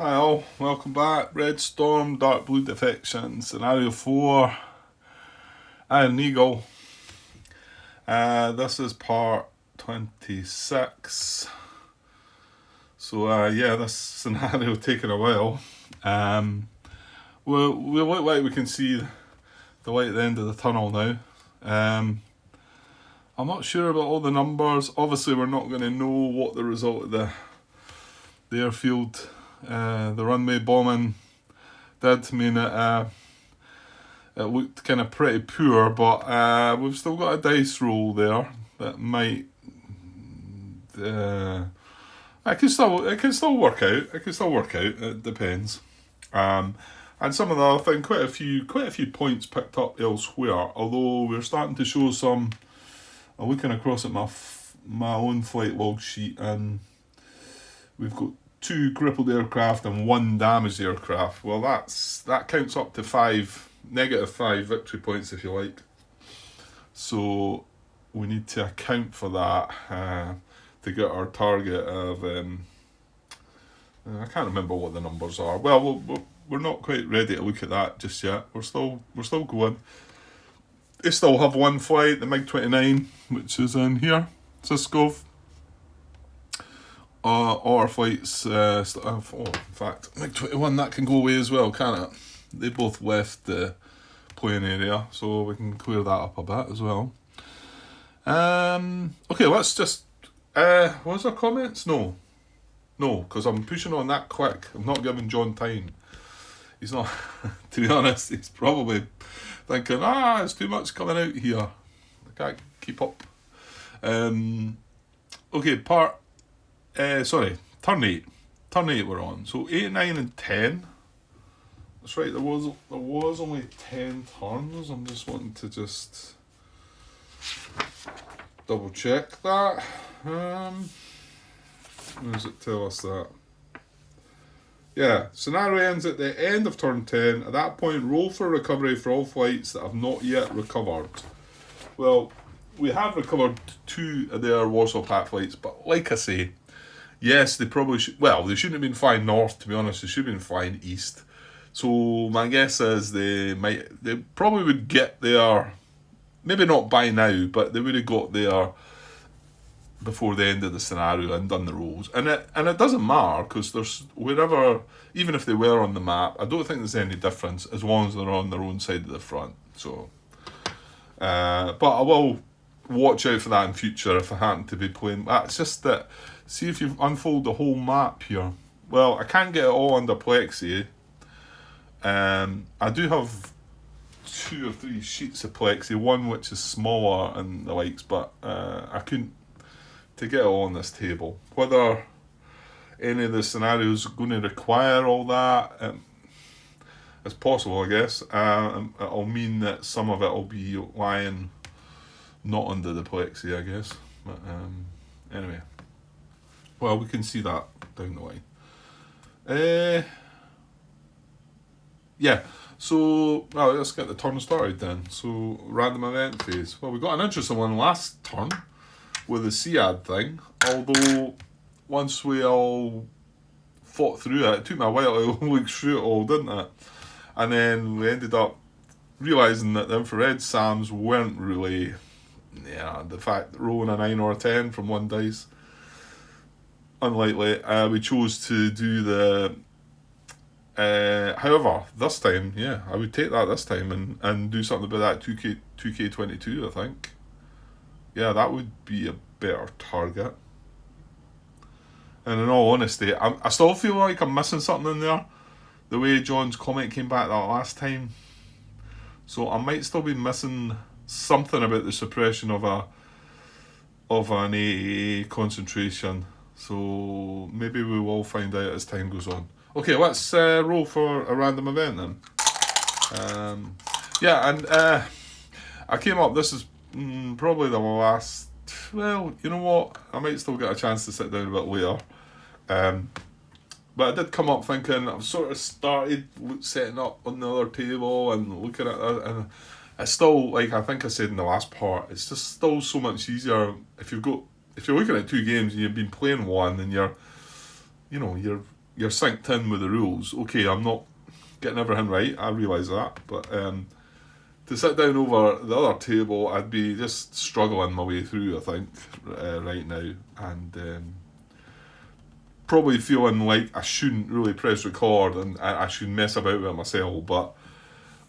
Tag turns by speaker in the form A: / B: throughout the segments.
A: Hi all, welcome back. Red Storm, Dark Blue Defection, Scenario 4, Iron Eagle. This is part 26. So yeah, this scenario taking a while. We look like we can see the light at the end of the tunnel now. I'm not sure about all the numbers. Obviously we're not going to know what the result of the airfield, the runway bombing did. I mean, it looked kind of pretty poor, but we've still got a dice roll there that might. It can still work out. It can still work out. It depends. And some of the other thing, quite a few points picked up elsewhere. Although we're starting to show some. I'm looking across at my own flight log sheet, and we've got 2 crippled aircraft and 1 damaged aircraft. Well, that counts up to -5 victory points, if you like. So we need to account for that to get our target of. I can't remember what the numbers are. Well, we're not quite ready to look at that just yet. We're still going. They still have 1 flight, the MiG-29, which is in here, Siskov. All our flights, in fact, MiG-21, that can go away as well, can't it? They both left the playing area, so we can clear that up a bit as well. Okay, let's just, was there comments? No, because I'm pushing on that quick. I'm not giving John time. He's not, to be honest, he's probably thinking, it's too much coming out here. I can't keep up. Okay, turn 8. Turn 8 we're on. So 8, 9 and 10. That's right, there was only 10 turns. I'm just wanting to just double check that. Where does it tell us that? Yeah, scenario ends at the end of turn 10. At that point, roll for recovery for all flights that have not yet recovered. Well, we have recovered 2 of their Warsaw Pact flights, but like I say, yes, they probably should. Well, they shouldn't have been flying north, to be honest. They should have been flying east. So my guess is they probably would get there, maybe not by now, but they would have got there before the end of the scenario and done the rolls. And it doesn't matter, because there's wherever, even if they were on the map, I don't think there's any difference as long as they're on their own side of the front. So, but I will watch out for that in future if I happen to be playing. It's just that, see if you unfold the whole map here. Well, I can't get it all under Plexi. I do have 2 or 3 sheets of Plexi, one which is smaller and the likes, but I couldn't, to get it all on this table. Whether any of the scenarios are going to require all that, it's possible, I guess. It'll mean that some of it will be lying not under the Plexi, I guess. But anyway, well, we can see that down the line. Yeah, so let's get the turn started then. So random event phase. Well, we got an interesting one last turn with the SEAD thing. Although once we all fought through it took me a while to look through it all, didn't it? And then we ended up realising that the infrared SAMs weren't really, the fact that rolling a 9 or a 10 from 1 dice, unlikely. We chose to do the however, this time, I would take that this time and do something about that 2K22, I think. Yeah, that would be a better target. And in all honesty, I still feel like I'm missing something in there. The way John's comment came back that last time. So I might still be missing something about the suppression of an AAA concentration. So maybe we will find out as time goes on. Okay, let's roll for a random event then. I came up, this is probably the last, well, you know what, I might still get a chance to sit down a bit later. But I did come up thinking, I've sort of started setting up on the other table and looking at it, and it's still, like I think I said in the last part, it's just still so much easier if you're looking at 2 games and you've been playing one and you're you're synced in with the rules. Okay, I'm not getting everything right, I realise that, but to sit down over the other table, I'd be just struggling my way through, I think, right now, and probably feeling like I shouldn't really press record and I should mess about with myself, but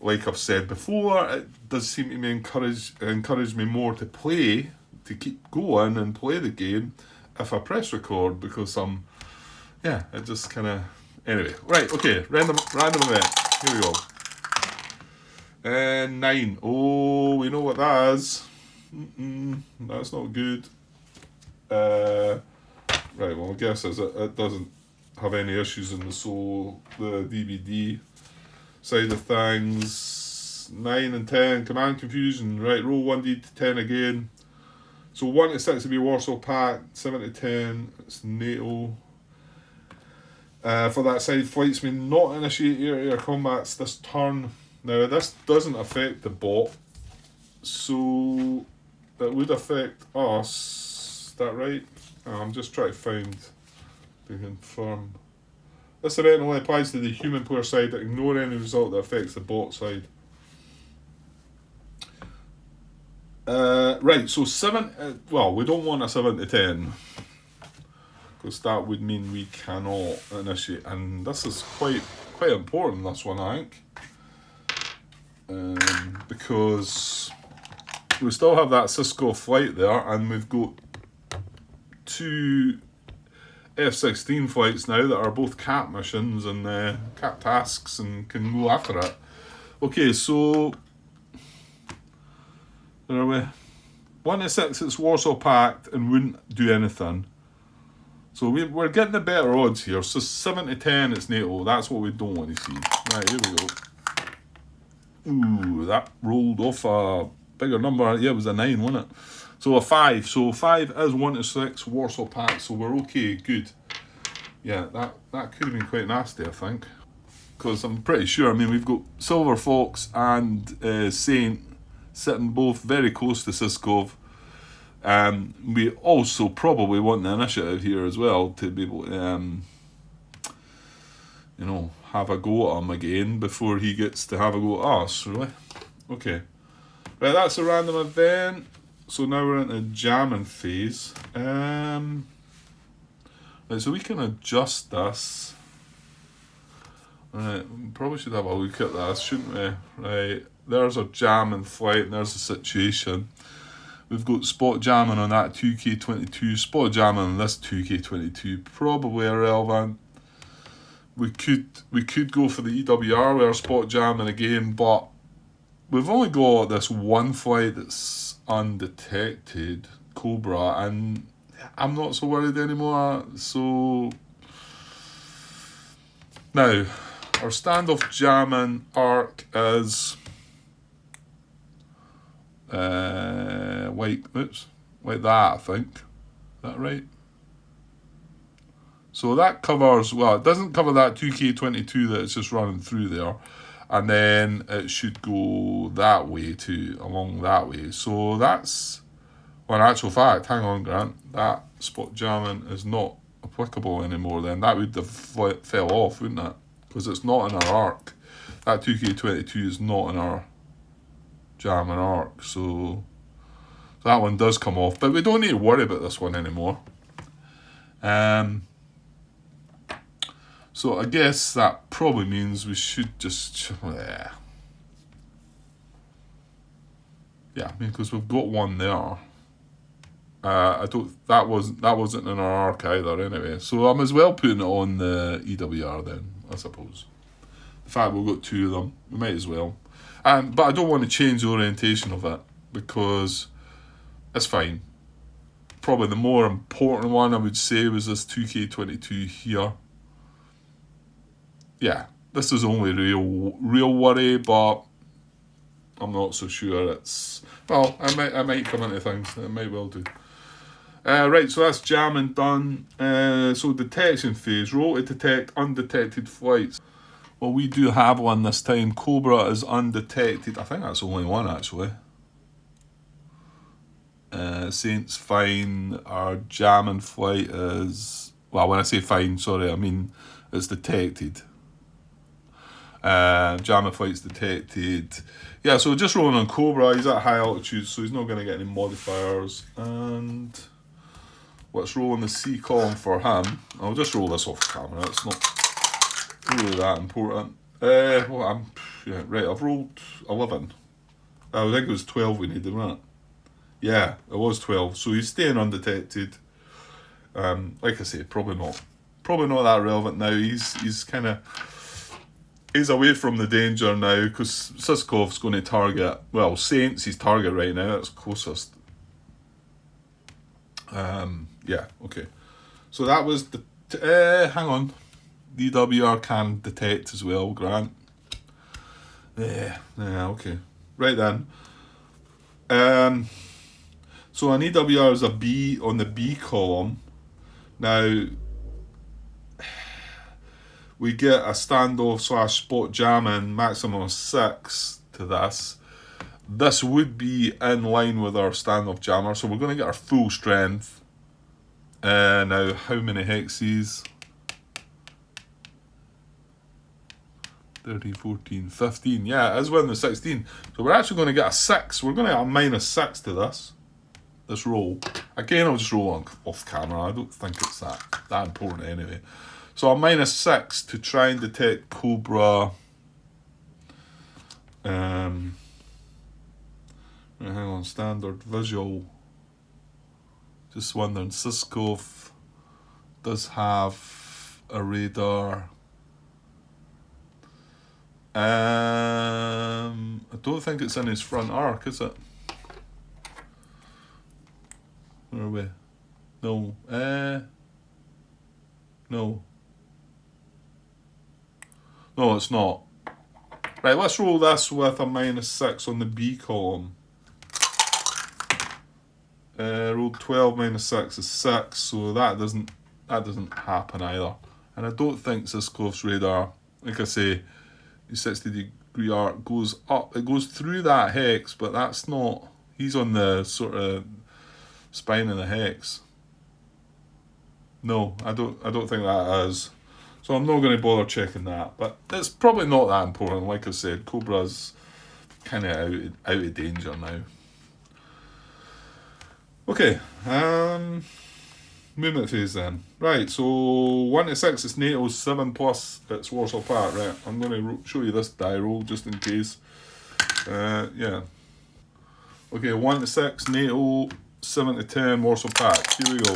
A: like I've said before, it does seem to me encourage me more to play, to keep going and play the game if I press record, because it just kind of, anyway, right, okay, random event, here we go. 9, oh, we know what that is. That's not good. Right, well, I guess it doesn't have any issues in the DBD side of things. 9 and 10, command confusion. Right, roll 1d to 10 again. So 1 to 6 would be Warsaw Pact, 7 to 10, it's NATO. For that side, flights may not initiate air-to-air combats this turn. Now, this doesn't affect the bot, so that would affect us. Is that right? I'm just trying to confirm. This event only applies to the human player side. Ignore any result that affects the bot side. Right, so 7. Well, we don't want a 7 to 10, because that would mean we cannot initiate. And this is quite important, this one, I think. Because we still have that Cisco flight there, and we've got 2 F-16 flights now that are both cap missions and cap tasks and can go after it. Okay, so there are we. 1 to 6, it's Warsaw Pact and wouldn't do anything. So we're getting the better odds here. So 7 to 10, it's NATO. That's what we don't want to see. Right, here we go. Ooh, that rolled off a bigger number. Yeah, it was a 9, wasn't it? So a 5. So 5 is 1 to 6, Warsaw Pact. So we're okay, good. Yeah, that could have been quite nasty, I think. Because I'm pretty sure, I mean, we've got Silver Fox and Saint sitting both very close to Siskov. We also probably want the initiative here as well to be able to, have a go at him again before he gets to have a go at us, really. Okay. Right, that's a random event. So now we're into jamming phase. Right, so we can adjust this. Right, we probably should have a look at this, shouldn't we? Right, there's our jamming flight, and there's the situation. We've got spot jamming on that 2K22, spot jamming on this 2K22, probably irrelevant. We could go for the EWR with our spot jamming again, but we've only got this one flight that's undetected, Cobra, and I'm not so worried anymore. So now our standoff jamming arc is like that, I think. Is that right? So that covers, well, it doesn't cover that 2K22 that it's just running through there. And then it should go that way too, along that way. So that's, well, in actual fact, hang on, Grant, that spot jamming is not applicable anymore then. That would have fell off, wouldn't it? Because it's not in our arc. That 2K22 is not in our jamming arc. So that one does come off. But we don't need to worry about this one anymore. So I guess that probably means we should just, yeah, I mean, because we've got one there. That wasn't in our arc either anyway. So I might as well putting it on the EWR then, I suppose. The fact we've got 2 of them, we might as well. But I don't want to change the orientation of it because it's fine. Probably the more important one I would say was this 2K22 here. Yeah, this is only real worry, but I'm not so sure it's, well, I might come into things. It might well do. Right, so that's jamming done. So detection phase, roll to detect undetected flights. Well, we do have one this time. Cobra is undetected. I think that's only one actually. Saint's fine. Our jamming flight is, well, when I say fine, sorry, I mean It's detected. Jammer flight's detected. Yeah, so just rolling on Cobra. He's at high altitude, so he's not going to get any modifiers. And let's roll on the C column for him. I'll just roll this off camera. It's not really that important. Right, I've rolled 11. I think it was 12 we needed, wasn't it? Yeah, it was 12. So he's staying undetected. Like I say, probably not that relevant now. He's kind of, he's away from the danger now, because Siskov's going to target, well, Saint's his target right now. That's closest. Yeah, okay. So that was the, hang on. DWR can detect as well, Grant. Yeah, okay. Right then. So an EWR is a B on the B column. Now, we get a standoff / spot jamming maximum of 6 to this. This would be in line with our standoff jammer, so we're going to get our full strength. Now, how many hexes? 13, 14, 15. Yeah, it is within the 16. So we're actually going to get a 6. We're going to get a -6 to this roll. Again, I'll just roll on off camera. I don't think it's that important anyway. So a -6 to try and detect Cobra. Hang on, standard visual. Just wondering, Siskov does have a radar. I don't think it's in his front arc, is it? Where are we? No. No. No, it's not. Right, let's roll this with a -6 on the B column. Rolled 12 -6 is 6, so that doesn't happen either. And I don't think Siskov's radar, like I say, the 60-degree arc goes up. It goes through that hex, but that's not. He's on the sort of spine of the hex. No, I don't think that is. So I'm not going to bother checking that. But it's probably not that important. Like I said, Cobra's kind of out of danger now. Okay, movement phase then. Right, so 1 to 6 is NATO, 7 plus it's Warsaw Park. Right, I'm going to show you this die roll just in case. Yeah. Okay, 1 to 6 NATO, 7 to 10 Warsaw Park. Here we go.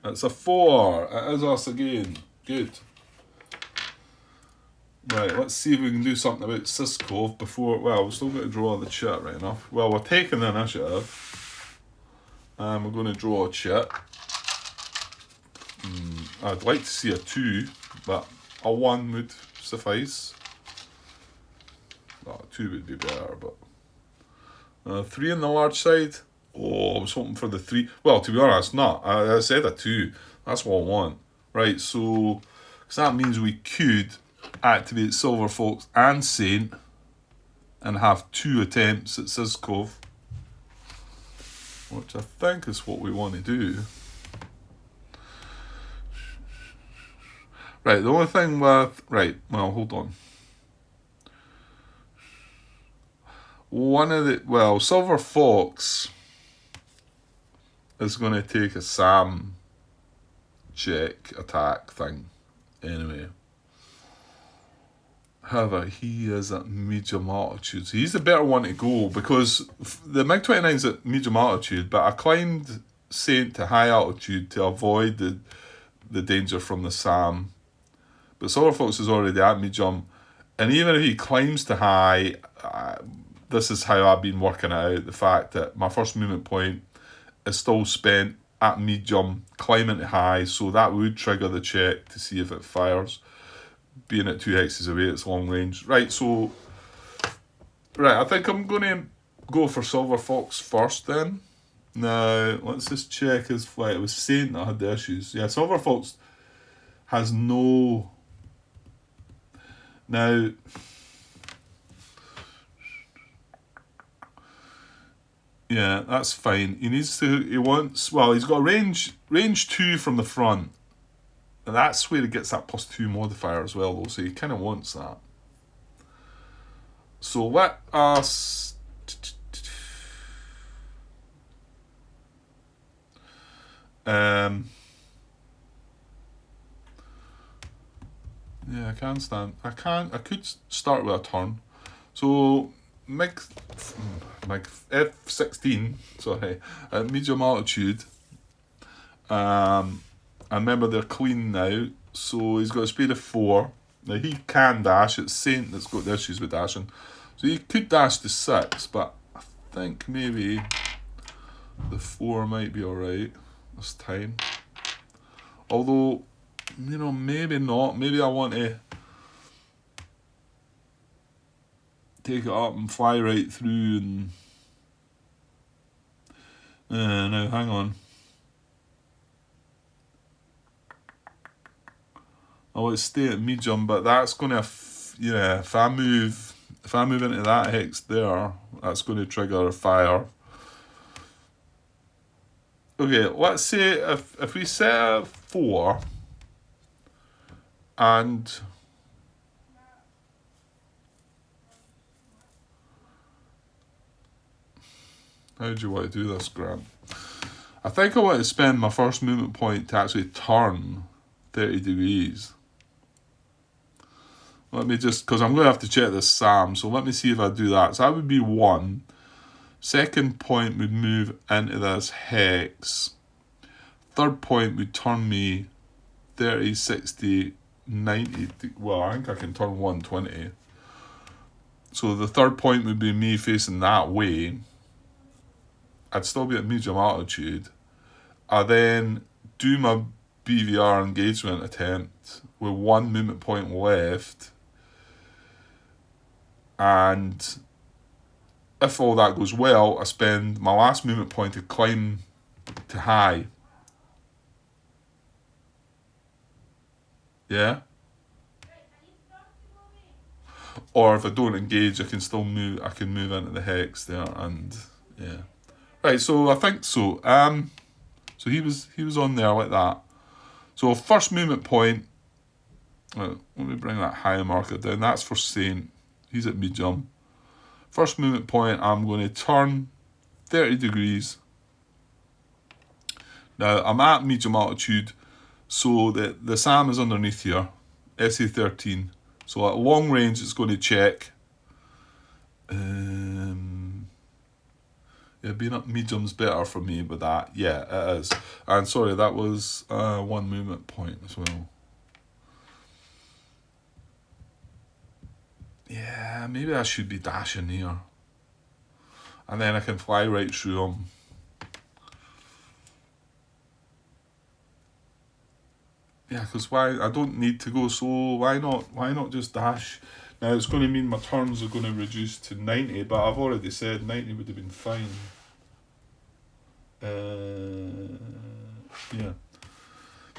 A: It's a 4. It is us again. Good. Right, let's see if we can do something about Siskov before. Well, we're still going to draw the chit, right enough. Well, we're taking the initiative. And we're going to draw a chit. I'd like to see a 2, but a 1 would suffice. Well, a 2 would be better, but 3 on the large side. Oh, I was hoping for the 3. Well, to be honest, not. I said a 2. That's what I want. Right, so because that means we could activate Silver Fox and Saint and have 2 attempts at Siskov, which I think is what we want to do. Right, the only thing with... Right, well, hold on. Silver Fox is going to take a SAM check attack thing anyway. However, he is at medium altitude, so he's the better one to go, because the MiG-29 is at medium altitude, but I climbed Saint to high altitude to avoid the danger from the SAM. But Silver Fox is already at medium, and even if he climbs to high, this is how I've been working it out, the fact that my first movement point is still spent at medium, climbing to high, so that would trigger the check to see if it fires. Being at 2 hexes away, it's long range. Right, so... Right, I think I'm going to go for Silver Fox first then. Now, let's just check his flight. It was Saint that had the issues. Yeah, Silver Fox has no... Now... Yeah, that's fine. He wants... Well, he's got range 2 from the front. And that's where he gets that +2 modifier as well, though, so he kind of wants that. So let us... yeah, I could start with a turn. So Mig F16, sorry, at medium altitude. I remember they're clean now, so he's got a speed of 4. Now he can dash. It's Saint that's got the issues with dashing, so he could dash to 6, but I think maybe the 4 might be alright this time. Although, you know, maybe not. Maybe I want to take it up and fly right through and... no, hang on. I want to stay at medium, but that's going to... if I move into that hex there, that's going to trigger a fire. Okay, let's say if we set a 4 and... How do you want to do this, Grant? I think I want to spend my first movement point to actually turn 30 degrees. Let me just... because I'm going to have to check this SAM, so let me see if I do that. So that would be 1. Second point would move into this hex. Third point would turn me 30, 60, 90... well, I think I can turn 120. So the third point would be me facing that way. I'd still be at medium altitude. I then do my BVR engagement attempt with 1 movement point left. And if all that goes well, I spend my last movement point to climb to high. Yeah? Or if I don't engage, I can still move. I can move into the hex there, and yeah. Right, so I think so. So he was on there like that. So first movement point. Let me bring that high marker down. That's for Saint. He's at medium. First movement point, I'm going to turn 30 degrees. Now I'm at medium altitude, so the SAM is underneath here. SA13. So at long range, it's going to check. Yeah, being up medium's better for me with that. Yeah, it is. And sorry, that was 1 movement point as well. Yeah, maybe I should be dashing here. And then I can fly right through them. Yeah, because why? I don't need to go slow. Why not just dash? Now it's going to mean my turns are going to reduce to 90, but I've already said 90 would have been fine. Yeah.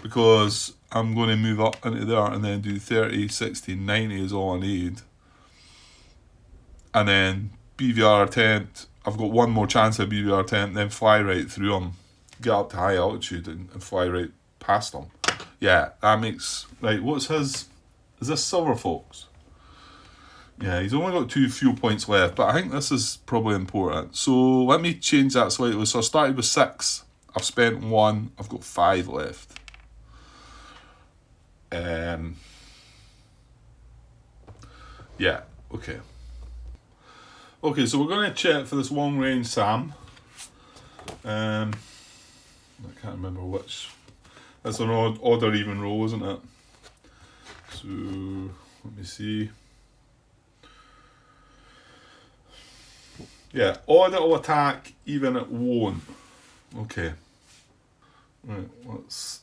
A: Because I'm going to move up into there and then do 30, 60, 90 is all I need. And then BVR attempt, I've got 1 more chance of BVR attempt, then fly right through them, get up to high altitude and fly right past them. Yeah, that makes... Right, what's his... Is this Silver Fox? Yeah, he's only got 2 fuel points left, but I think this is probably important. So let me change that slightly. So I started with 6. I've spent 1. I've got 5 left. Yeah, okay. Okay, so we're going to check for this long range SAM. I can't remember which. That's an odd or even roll, isn't it? So let me see. Yeah, odd it'll attack, even it won't. Okay. Right, let's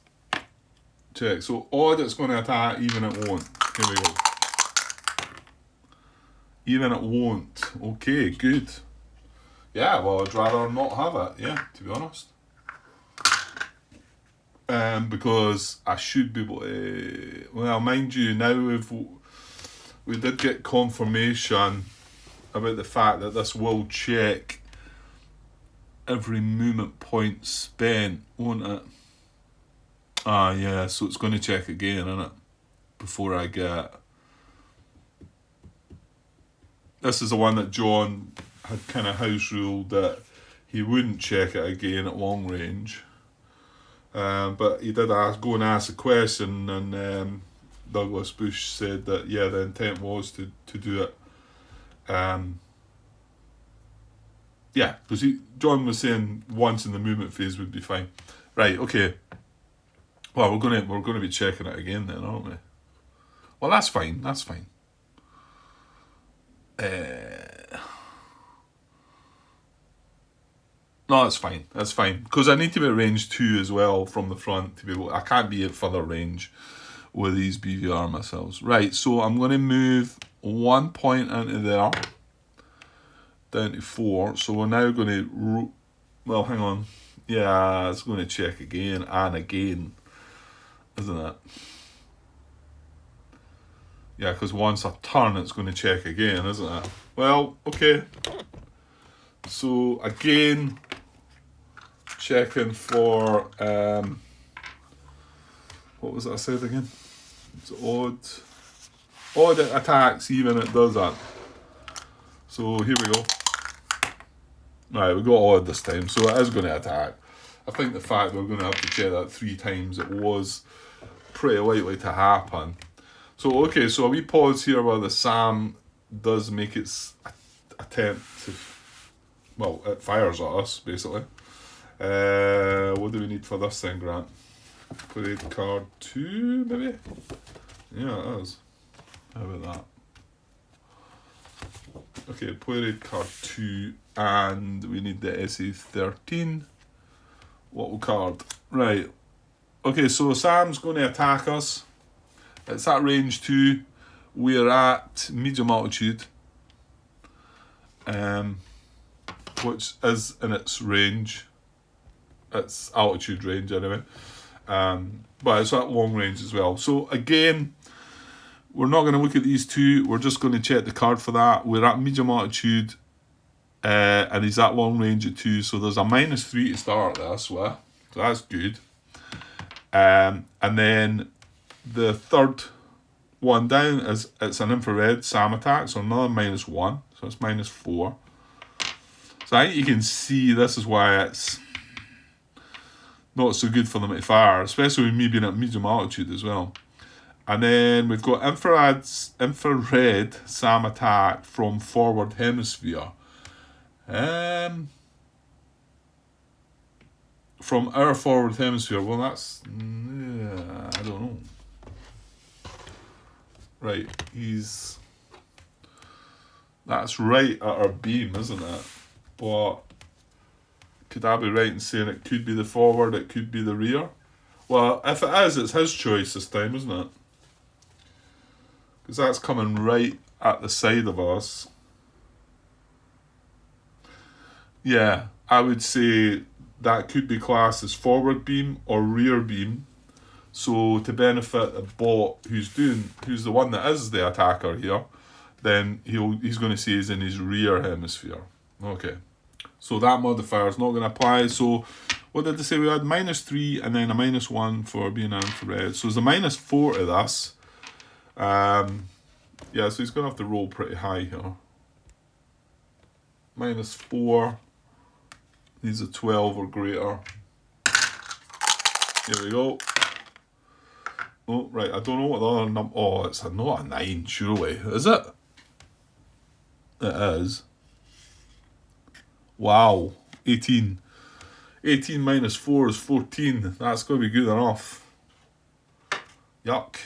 A: check. So odd it's going to attack, even it won't. Here we go. Even it won't. Okay, good. Yeah, well, I'd rather not have it, yeah, to be honest. Because I should be able to... Well, mind you, now we did get confirmation about the fact that this will check every movement point spent, won't it? Ah, yeah, so it's going to check again, isn't it? Before I get... This is the one that John had kind of house ruled that he wouldn't check it again at long range. But he did go and ask a question, and Douglas Bush said that, yeah, the intent was to do it. Yeah, because John was saying once in the movement phase would be fine. Right, okay. Well, we're gonna be checking it again then, aren't we? Well, that's fine. That's fine. No, that's fine. That's fine because I need to be at range 2 as well from the front to be able. I can't be at further range with these BVR missiles. Right, so I'm going to move 1 point into there down to 4. So we're now going to. Well, hang on. Yeah, it's going to check again and again, isn't it? Yeah, because once I turn, it's going to check again, isn't it? Well, okay. So again, checking for what was it I said again? It's odd attacks, even it does that. So here we go. Right, we got odd this time, so it is going to attack. I think the fact we're going to have to check that 3 times, it was pretty likely to happen. So okay, so a wee pause here while the SAM does make its attempt to, well, it fires at us basically. What do we need for this thing, Grant? Parade card 2, maybe? Yeah, it is. How about that? Okay, parade card 2, and we need the SA-13. What card? Right. Okay, so Sam's going to attack us. It's at range 2. We're at medium altitude, which is in its range. It's altitude range anyway. But it's at long range as well. So again, we're not going to look at these 2. We're just going to check the card for that. We're at medium altitude, and he's at long range at 2. So there's a -3 to start this with. So that's good. And then the third one down is it's an infrared SAM attack, so another -1, so it's -4. So I think you can see this is why it's not so good for them to fire, especially with me being at medium altitude as well. And then we've got infrared SAM attack from forward hemisphere. From our forward hemisphere, well that's, I don't know. Right, that's right at our beam, isn't it? But could I be right in saying it could be the forward, it could be the rear? Well, if it is, it's his choice this time, isn't it? Because that's coming right at the side of us. Yeah, I would say that could be classed as forward beam or rear beam. So to benefit the bot who's the one that is the attacker here, then he's going to see he's in his rear hemisphere. Okay, so that modifier is not going to apply. So what did they say? We had -3 and then a -1 for being an infrared. So it's a -4 to this. Yeah, so he's going to have to roll pretty high here. -4. Needs a 12 or greater. Here we go. Oh, right, I don't know what the other number... Oh, it's not a 9, surely. Is it? It is. Wow. 18. 18 -4 is 14. That's going to be good enough. Yuck.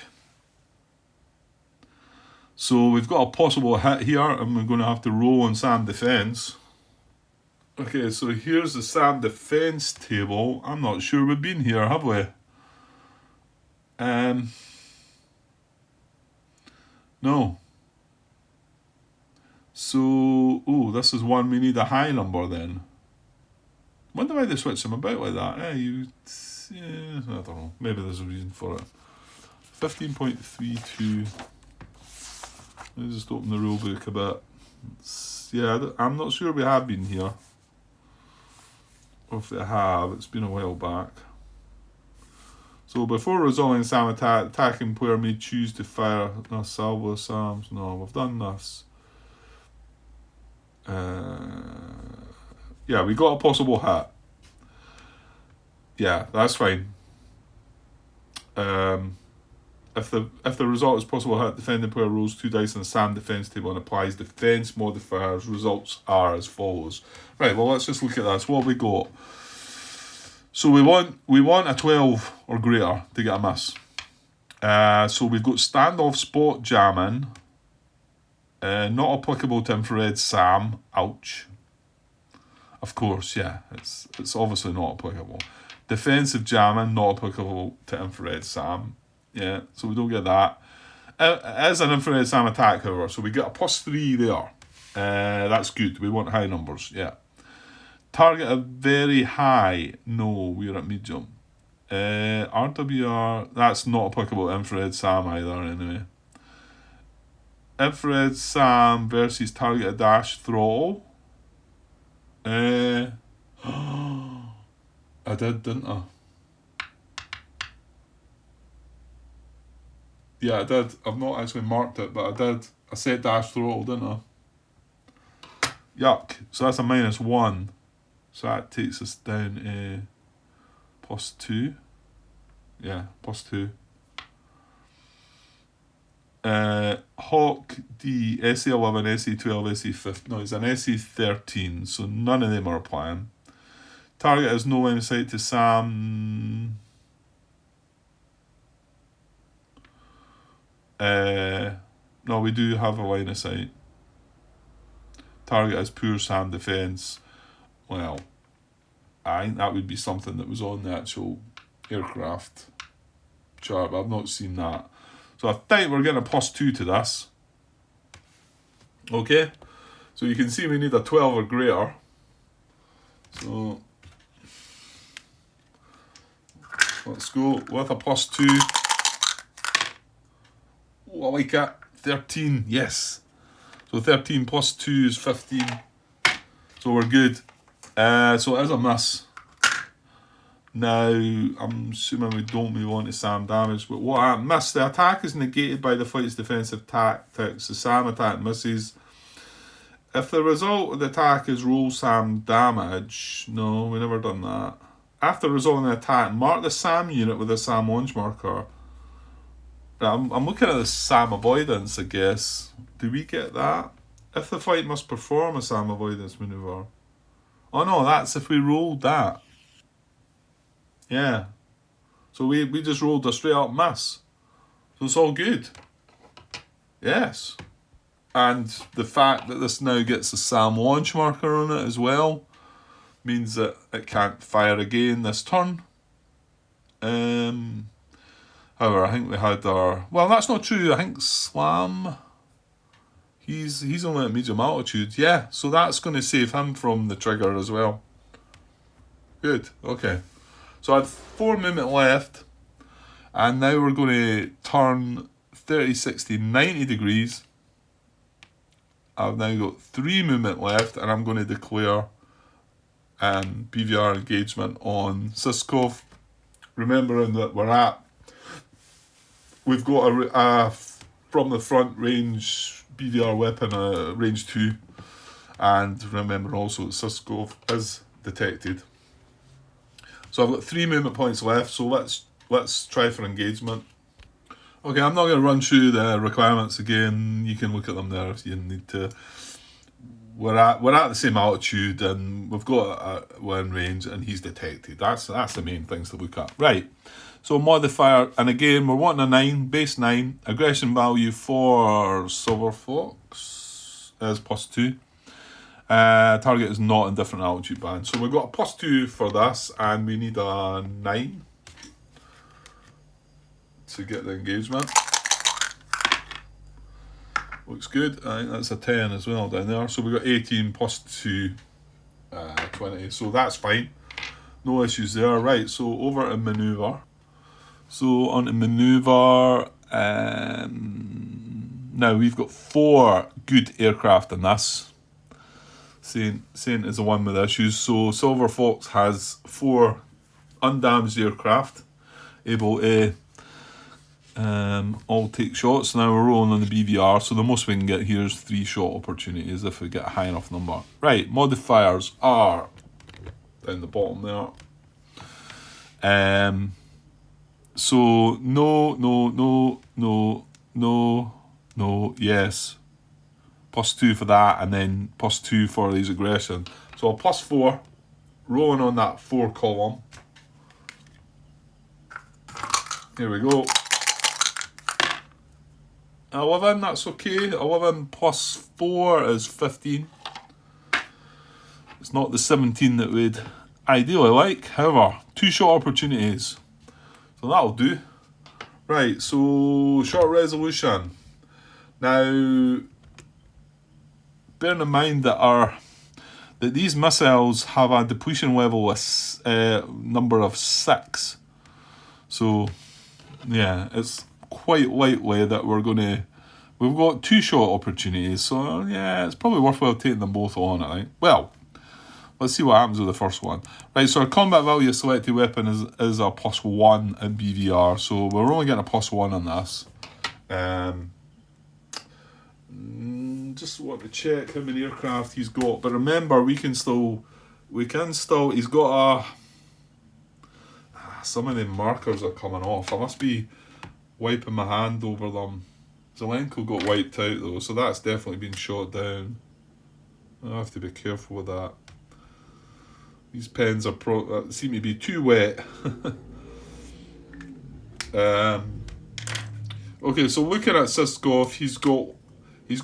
A: So we've got a possible hit here, and we're going to have to roll on SAM defense. Okay, so here's the SAM defense table. I'm not sure we've been here, have we? No. So, this is one we need a high number then. Wonder why they switch them about like that. I don't know. Maybe there's a reason for it. 15.32. Let's just open the rule book a bit. Yeah, I'm not sure we have been here. Or if they have, it's been a while back. So before resolving SAM attack, attacking player may choose to fire a salvo SAMs. No, we've done this. Yeah, we got a possible hit. Yeah, that's fine. If the result is possible hit, defending player rolls 2 dice on the SAM defense table and applies defense modifiers. Results are as follows. Right, well, let's just look at this. What have we got? So we want a 12 or greater to get a miss. So we've got standoff spot jamming. Not applicable to infrared SAM. Ouch. Of course, yeah. It's obviously not applicable. Defensive jamming, not applicable to infrared SAM. Yeah, so we don't get that. It is an infrared SAM attack, however, so we get a +3 there. That's good. We want high numbers, yeah. Target a very high. No, we're at medium. RWR, that's not applicable to infrared SAM either, anyway. Infrared SAM versus target a dash throttle. I did, didn't I? Yeah, I did. I've not actually marked it, but I did. I said dash throttle, didn't I? Yuck. So that's a -1. So that takes us down to +2. Yeah, +2. Hawk D, SE11, SE12, SE15. No, it's an SE13, so none of them are applying. Target has no line of sight to SAM. No, we do have a line of sight. Target has poor SAM defense. Well, I think that would be something that was on the actual aircraft chart, but I've not seen that. So I think we're getting a +2 to this. Okay, so you can see we need a 12 or greater. So let's go with a +2. Oh, I like it. 13, yes. So 13 +2 is 15. So we're good. So it is a miss. Now, I'm assuming we don't move on to SAM damage, but what I missed, the attack is negated by the flight's defensive tactics. The SAM attack misses. If the result of the attack is roll SAM damage, no, we never done that. After resolving the attack, mark the SAM unit with a SAM launch marker. I'm looking at the SAM avoidance, I guess. Do we get that? If the flight must perform a SAM avoidance maneuver. Oh no, that's if we rolled that. Yeah. So we just rolled a straight up miss. So it's all good. Yes. And the fact that this now gets a SAM launch marker on it as well means that it can't fire again this turn. However, I think we had our... Well, that's not true. I think Slam... He's only at medium altitude. Yeah, so that's going to save him from the trigger as well. Good, okay. So I had 4 movement left. And now we're going to turn 30, 60, 90 degrees. I've now got 3 movement left. And I'm going to declare BVR engagement on Siskov. Remembering that we've got a from the front range BVR weapon, range 2, and remember also that Siskov is detected. So I've got 3 movement points left, so let's try for engagement. Okay, I'm not going to run through the requirements again. You can look at them there if you need to. We're at the same altitude, and we've got we're in range, and he's detected. That's the main things to look at. Right. So modifier, and again we're wanting a 9, base 9. Aggression value for Silver Fox is +2. Target is not in different altitude bands. So we've got a +2 for this, and we need a 9 to get the engagement. Looks good. I think that's a 10 as well down there. So we've got 18 +2, 20. So that's fine. No issues there. Right, so over to manoeuvre. So on to manoeuvre. Now we've got 4 good aircraft in this. Saint is the one with issues. So Silver Fox has 4 undamaged aircraft.
B: able to all take shots. Now we're rolling on the BVR, so the most we can get here is 3 shot opportunities if we get a high enough number. Right, modifiers are down the bottom there. So no, yes. +2 for that, and then +2 for his aggression. So a +4, rolling on that 4 column. Here we go. 11, that's okay. 11 +4 is 15. It's not the 17 that we'd ideally like. However, 2 shot opportunities. So that'll do. Right, so short resolution. Now, bearing in mind that these missiles have a depletion level number of 6. So, yeah, it's quite likely that we've got 2 shot opportunities. So, yeah, it's probably worthwhile taking them both on, I think. Well, let's see what happens with the first one. Right, so our combat value of selected weapon is a +1 in BVR. So we're only getting a +1 on this. Just want to check how many aircraft he's got. But remember, he's got some of the markers are coming off. I must be wiping my hand over them. Zelenko got wiped out though, so that's definitely been shot down. I have to be careful with that. These pens are seem to be too wet. Okay, so looking at Siskov, he's got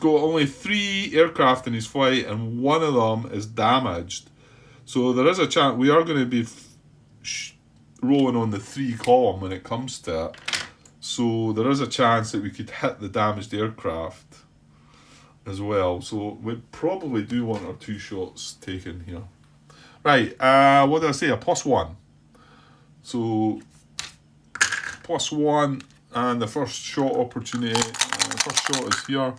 B: only 3 aircraft in his flight, and 1 of them is damaged. So there is a chance we are going to be rolling on the 3 column when it comes to it. So there is a chance that we could hit the damaged aircraft as well. So we'd probably do want our 2 shots taken here. Right, what did I say? A +1. So +1, and the first shot opportunity. The first shot is here.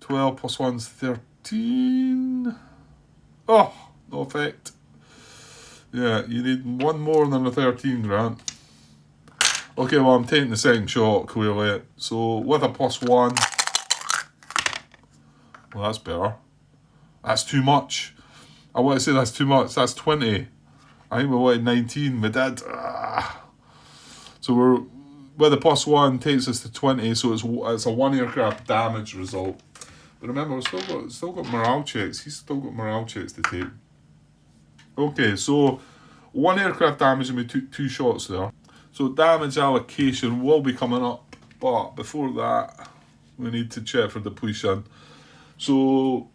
B: 12 +1's 13. Oh, no effect. Yeah, you need 1 more than a 13, Grant. Okay, well, I'm taking the second shot, clearly. So, with a +1. Well, that's better. That's too much. I want to say that's too much. That's 20. I think we wanted 19. We did. So, we're with a +1 takes us to 20. So, it's a 1 aircraft damage result. But remember, we've still got morale checks. He's still got morale checks to take. Okay, so 1 aircraft damage and we took 2 shots there. So damage allocation will be coming up, but before that, we need to check for depletion. So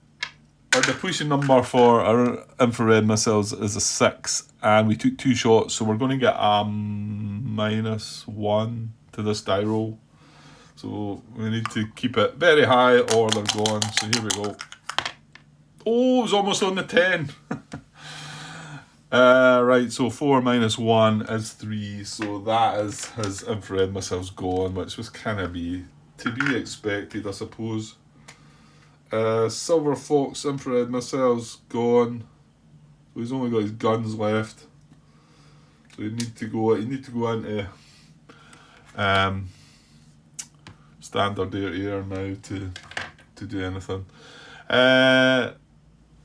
B: our depletion number for our infrared missiles is a 6, and we took 2 shots, so we're going to get a -1 to this die roll. So we need to keep it very high or they're gone. So here we go. Oh, it was almost on the 10. Right, so 4 - 1 is 3. So that is his infrared missiles gone, which was kind of to be expected, I suppose. Silver Fox infrared missiles gone. So he's only got his guns left. So you need to go into standard air now to do anything.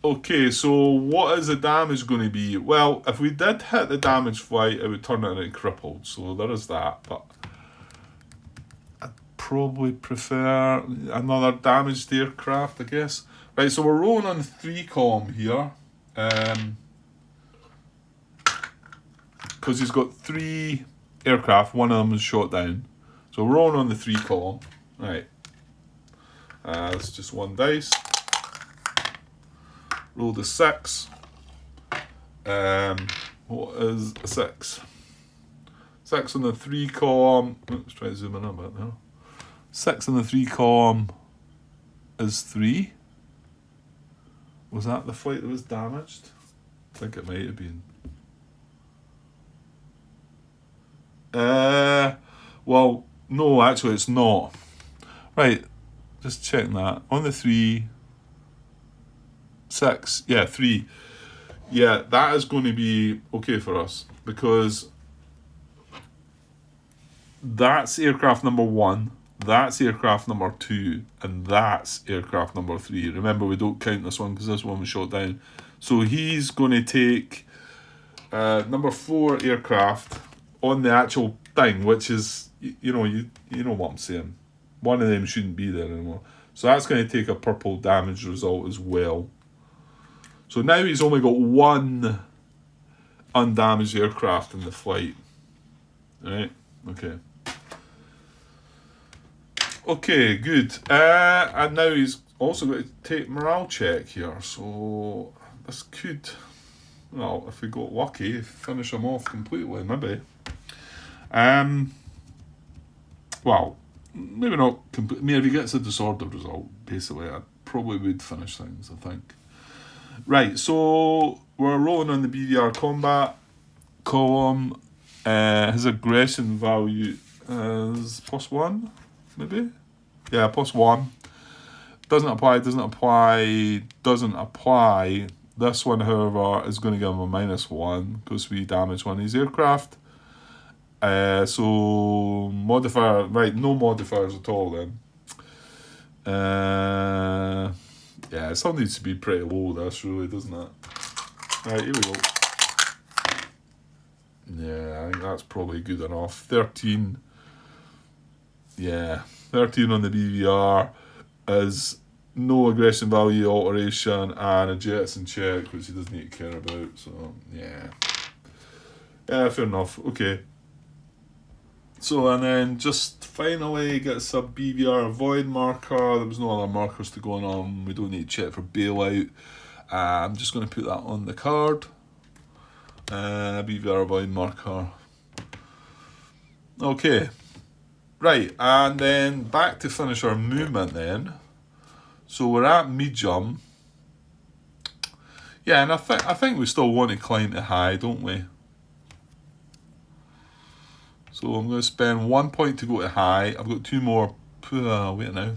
B: Okay, so what is the damage going to be? Well, if we did hit the damaged flight, it would turn it into crippled. So there is that, but I'd probably prefer another damaged aircraft, I guess. Right, so we're rolling on the 3 column here. Because he's got 3 aircraft, 1 of them is shot down. So we're rolling on the 3 column. Right. It's just 1 dice. Roll the 6. What is a 6? 6 on the 3 column. Let's try to zoom in a bit now. 6 on the 3 column is 3. Was that the flight that was damaged? I think it might have been. Well, no, actually it's not. Right, just checking that. On the 3, 6, yeah, 3. Yeah, that is going to be okay for us because that's aircraft number 1, that's aircraft number 2, and that's aircraft number 3. Remember, we don't count this one because this one was shot down. So he's going to take number 4 aircraft on the actual thing, which is, you know what I'm saying. One of them shouldn't be there anymore. So that's going to take a purple damage result as well. So now he's only got 1 undamaged aircraft in the flight. Right? Okay. Okay, good. And now he's also got to take morale check here. So this could, well, if we got lucky, finish him off completely, maybe. Well, maybe not completely. I mean, if he gets a disordered result, basically, I probably would finish things, I think. Right, so we're rolling on the BVR combat column. His aggression value is +1, maybe? Yeah, +1. Doesn't apply. This one, however, is going to give him a -1 because we damage one of his aircraft. So modifier, right, no modifiers at all then. Yeah, it still needs to be pretty low, this really, doesn't it? Right, here we go. Yeah, I think that's probably good enough. 13. Yeah, 13 on the BVR is no aggression value alteration and a jettison check, which he doesn't need to care about. So, yeah. Yeah, fair enough. Okay. So, and then just finally gets a BVR avoid marker. There was no other markers to go on. We don't need to check for bailout. I'm just going to put that on the card. BVR avoid marker. Okay. Right, and then back to finish our movement then. So we're at medium. Yeah, and I think we still want to climb to high, don't we? So I'm going to spend 1 point to go to high. I've got 2 more. Wait now.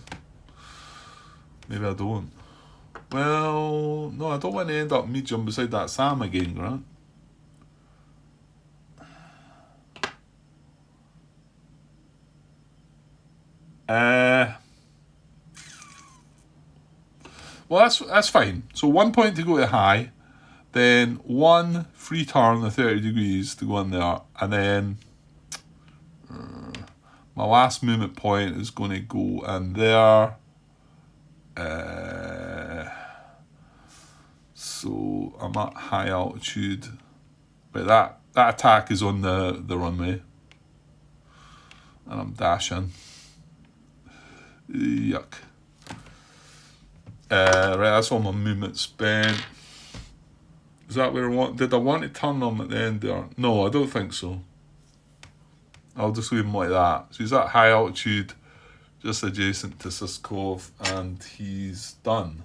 B: Maybe I don't. Well, no, I don't want to end up medium beside that Sam again, Grant. Well, that's fine. So 1 point to go to high, then 1 free turn of 30 degrees to go in there, and then my last movement point is going to go in there. So I'm at high altitude, but that attack is on the runway, and I'm dashing. Yuck. Right, that's all my movement spent. Is that where I want? Did I want to turn them at the end there? No, I don't think so. I'll just leave him like that. So he's at high altitude, just adjacent to Siskov, and he's done.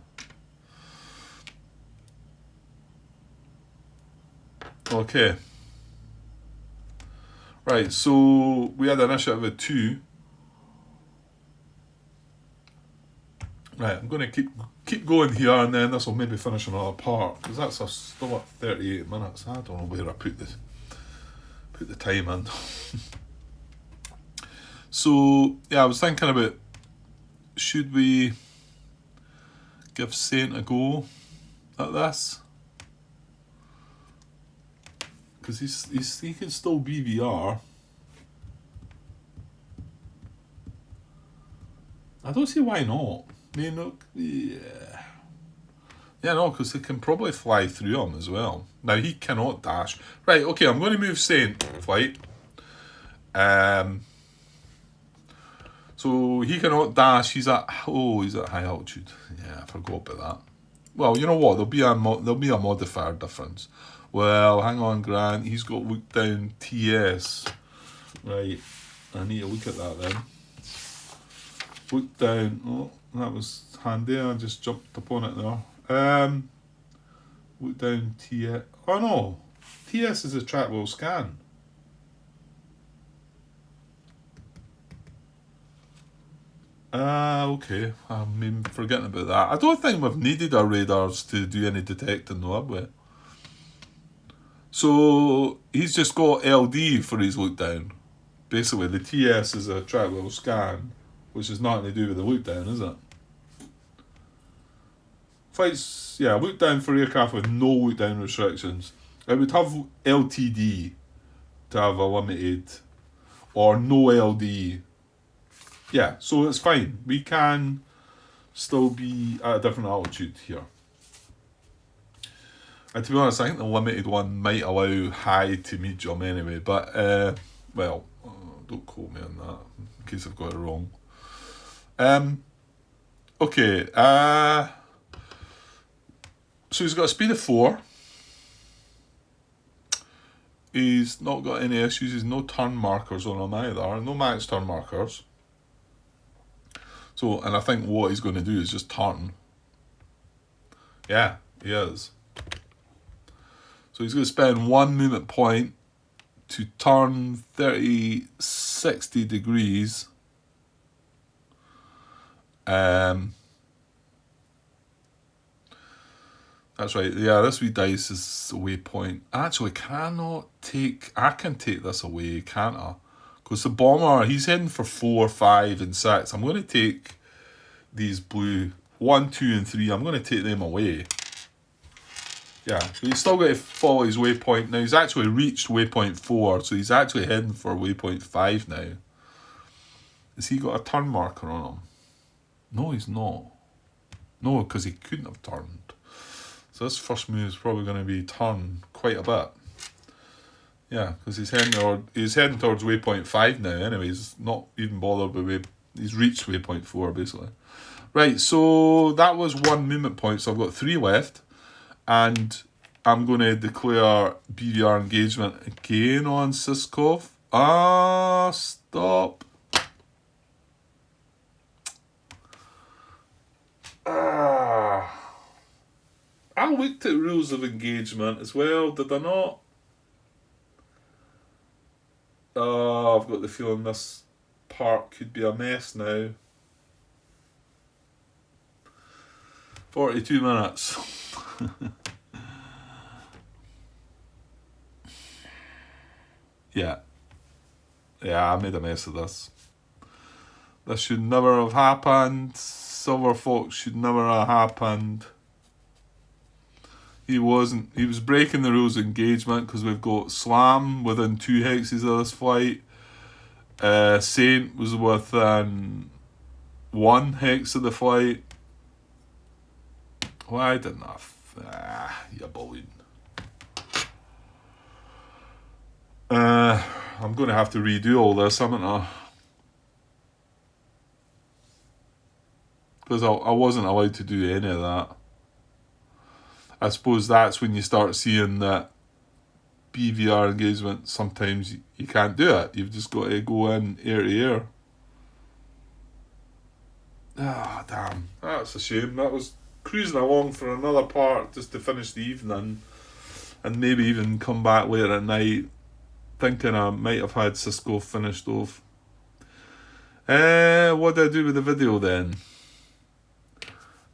B: Okay. Right, so we had an initiative of 2. Right, I'm going to keep going here, and then this will maybe finish another part, because that's still at 38 minutes. I don't know where I put the time in. So, yeah, I was thinking about, should we give Saint a go at this? Because he can still BVR. I don't see why not. I mean, look, yeah. Yeah, no, because they can probably fly through him as well. Now, he cannot dash. Right, okay, I'm going to move Saint flight. So he cannot dash. He's at high altitude. Yeah, I forgot about that. Well, you know what? There'll be a modifier difference. Well, hang on, Grant. He's got look down TS. Right, I need to look at that then. Look down. Oh, that was handy. I just jumped upon it there. Look down TS. Oh no, TS is a track wheel scan. Okay. I'm forgetting about that. I don't think we've needed our radars to do any detecting though, have we? So he's just got LD for his look down. basically the TS is a track level scan, which is nothing to do with the look down, is it? Flights, yeah, look down for aircraft with no look down restrictions. It would have LTD to have a limited, or no LD. Yeah, so it's fine. We can still be at a different altitude here. And to be honest, I think the limited one might allow high to medium anyway, but, don't quote me on that, in case I've got it wrong. Okay, so he's got a speed of 4. He's not got any issues, he's no turn markers on him either, no max turn markers. So, and I think what he's going to do is just turn. Yeah, he is. So he's going to spend 1 movement point to turn 60 degrees. That's right, yeah, this wee dice is a waypoint. Actually, I can take this away, can't I? Because the bomber, he's heading for 4, 5, and 6. I'm going to take these blue 1, 2, and 3. I'm going to take them away. Yeah, but he's still got to follow his waypoint. Now, he's actually reached waypoint 4, so he's actually heading for waypoint 5 now. Has he got a turn marker on him? No, he's not. No, because he couldn't have turned. So this first move is probably going to be turn quite a bit. Yeah, because he's heading towards waypoint 5 now anyway. He's not even bothered with he's reached waypoint 4 basically. Right, so that was 1 movement point, so I've got 3 left. And I'm going to declare BVR engagement again on Siskov. Stop. I looked at rules of engagement as well, did I not? I've got the feeling this part could be a mess now. 42 minutes. Yeah, I made a mess of this. This should never have happened. Silver Fox should never have happened. He was breaking the rules of engagement because we've got Slam within 2 hexes of this flight. Saint was within 1 hex of the flight. Why didn't I? You balloon. I'm going to have to redo all this, haven't I? Because I wasn't allowed to do any of that. I suppose that's when you start seeing that BVR engagement, sometimes you can't do it. You've just got to go in air to air. Damn. That's a shame. That was cruising along for another part just to finish the evening and maybe even come back later at night thinking I might have had Cisco finished off. What do I do with the video then?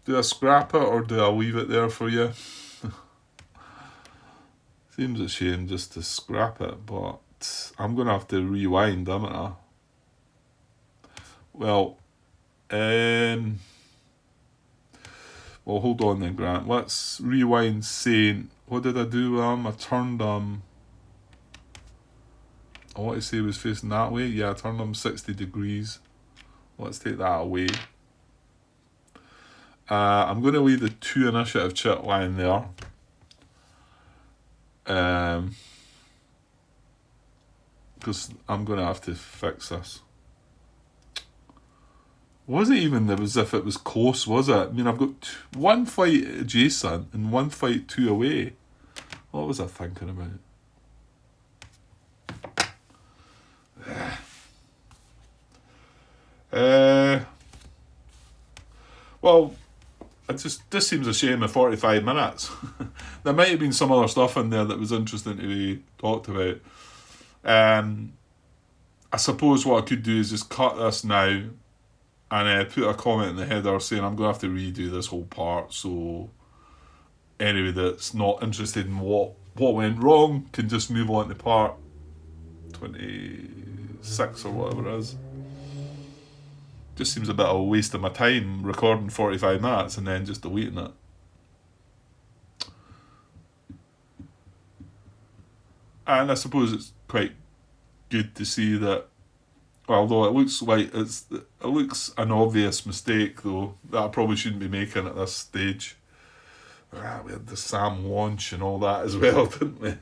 B: Do I scrap it or do I leave it there for you? Seems a shame just to scrap it, but I'm going to have to rewind, haven't I? Well, hold on then, Grant. Let's rewind Saint. What did I do? I turned I want to say he was facing that way. Yeah, I turned him 60 degrees. Let's take that away. I'm going to leave the 2 initiative chip lying there. Because I'm going to have to fix this. Wasn't even as if it was close, was it? I mean, I've got 1 flight adjacent and 1 flight 2 away. What was I thinking about? Well, this seems a shame of 45 minutes. There might have been some other stuff in there that was interesting to be talked about. I suppose what I could do is just cut this now and put a comment in the header saying I'm going to have to redo this whole part, so anybody that's not interested in what went wrong can just move on to part 27. 6 or whatever it is. Just seems a bit of a waste of my time recording 45 minutes and then just deleting it. And I suppose it's quite good to see that, although it looks like it looks an obvious mistake though, that I probably shouldn't be making at this stage. We had the Sam launch and all that as well, didn't we?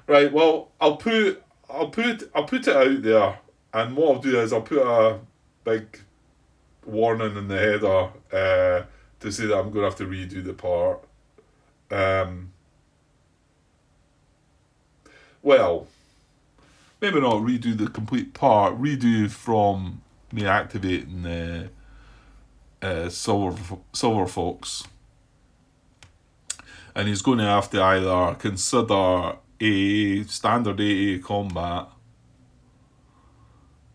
B: Right, well, I'll put it out there, and what I'll do is I'll put a big warning in the header to say that I'm going to have to redo the part. Well, maybe not redo the complete part, redo from me activating the Silver Fox. And he's going to have to either consider a standard AA combat.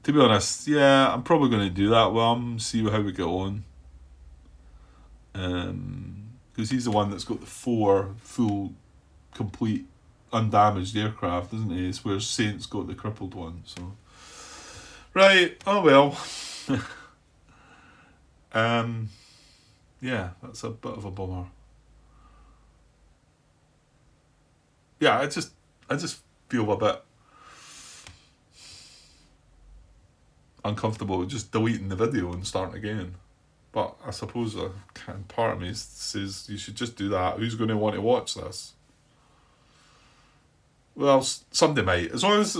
B: To be honest, yeah, I'm probably going to do that with him, see how we get on. Because he's the one that's got the 4 full, complete, undamaged aircraft, isn't he? It's where Saint's got the crippled one, so. Right, oh well. Yeah, that's a bit of a bummer. Yeah, I just feel a bit uncomfortable with just deleting the video and starting again. But I suppose part of me says you should just do that. Who's going to want to watch this? Well, somebody might. As long as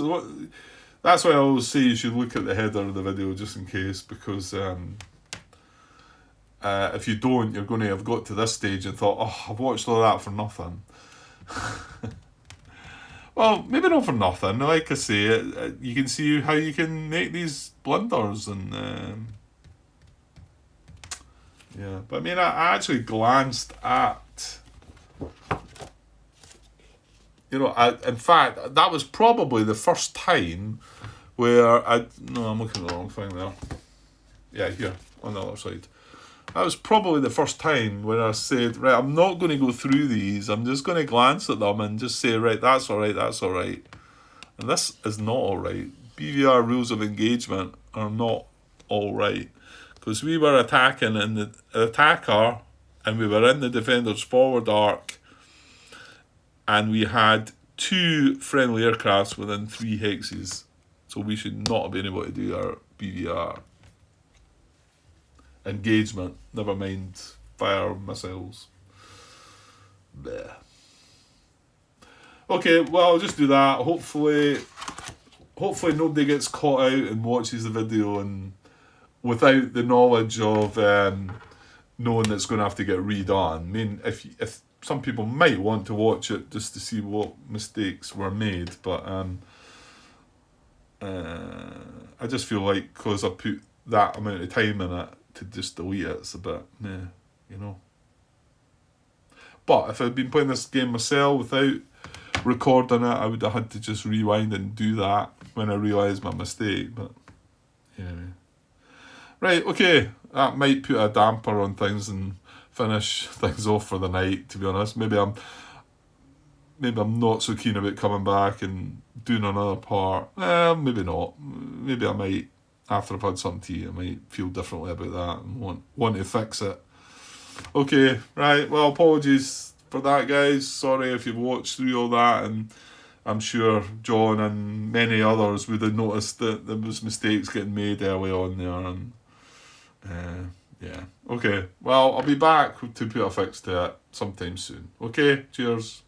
B: that's why I always say you should look at the header of the video just in case, because if you don't, you're going to have got to this stage and thought, oh, I've watched all that for nothing. Well, maybe not for nothing. Like I say, you can see how you can make these blunders, and yeah. But I mean, I actually glanced at, in fact, that was probably the first time where I'm looking at the wrong thing there. Yeah, here on the other side. That was probably the first time when I said, right, I'm not going to go through these. I'm just going to glance at them and just say, right, that's all right, that's all right. And this is not all right. BVR rules of engagement are not all right. Because we were attacking in the attacker, and we were in the defender's forward arc, and we had 2 friendly aircrafts within 3 hexes. So we should not have been able to do our BVR engagement, never mind fire missiles. Bleh. Okay, well, I'll just do that. Hopefully nobody gets caught out and watches the video and without the knowledge of knowing it's going to have to get redone. I mean, if some people might want to watch it just to see what mistakes were made, but I just feel like because I put that amount of time in it, to just delete it, it's a bit meh, But if I'd been playing this game myself without recording it, I would have had to just rewind and do that when I realised my mistake. But anyway, right, okay, that might put a damper on things and finish things off for the night. To be honest, maybe I'm not so keen about coming back and doing another part. Maybe not. Maybe I might. After I've had some tea, I might feel differently about that and want to fix it. Okay, right, well, apologies for that, guys. Sorry if you've watched through all that, and I'm sure John and many others would have noticed that there was mistakes getting made early on there, and yeah. Okay, well, I'll be back to put a fix to it sometime soon. Okay, cheers.